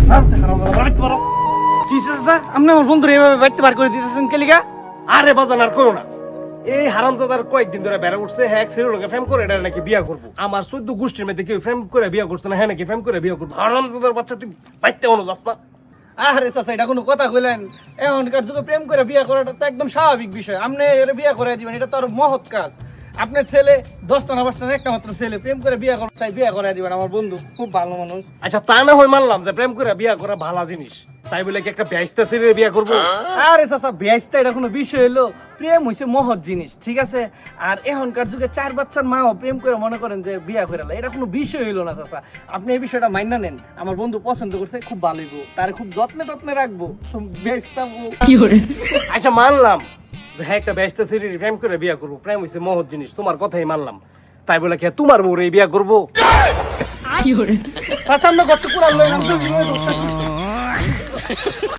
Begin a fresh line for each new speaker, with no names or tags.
কি চাচা আপনি আমার বন্ধুর এইভাবে বাড়িতে বার করে দিতেছেন কেলিগা?
আরে বাজান আর করো না। এই হারামজাদার কয়েকদিন ধরে বেড়া উঠছে, হ্যাঁ এক ছেলেকে ফ্রেম করে এটা নাকি বিয়া করবো। আমার 14 গোষ্ঠীর মধ্যে কেউ ফ্রেম করে বিয়া করছে না, হ্যাঁ নাকি ফ্রেম করে বিয়া করবো। হারামজাদার বাচ্চা, তুই বাইতে অনু যাস না।
আরে চাচা এটা কোনো কথা কইলেন? এখনকার যুগে প্রেম করে বিয়ে করাটা তো একদম স্বাভাবিক বিষয়। আপনি এর বিয়ে করে দিবেন, এটা তো আর মহৎ কাজ। আপনার ছেলে 10টা না 5টা একটা মাত্র ছেলে, প্রেম করে বিয়ে করে তাই বিয়ে করে দিবেন। আমার বন্ধু খুব ভালো মানুষ।
আচ্ছা তা না হয় মানলাম যে প্রেম করে বিয়া করা ভালো জিনিস, তাই বলে কি একটা ব্যস্ত ছেলে বিয়া করবো?
আরে চাচা ব্যস্ত এটা কোনো বিষয় হলো? প্রেম হইছে মহৎ জিনিস, ঠিক আছে? আর এখনকার যুগে 4 বাচ্চার মাও প্রেম করে মনে করেন যে বিয়া করে এটা কোনো বিষয় হইলো না চাচা। আপনি এই বিষয়টা মাইনা নেন। আমার বন্ধু পছন্দ করছে, খুব ভালো হইবো, তার খুব যত্নে রাখবো, বেস্তাবো।
আচ্ছা মানলাম যে হ্যাঁ একটা ব্যস্ত ছেলে প্রেম করে বিয়া করবো, প্রেম হইছে মহৎ জিনিস, তোমার কথাই মানলাম। তাই বলে কি তোমার বউ এই বিয়া করবো?
চাচা আমরা গত পুরা লইলাম।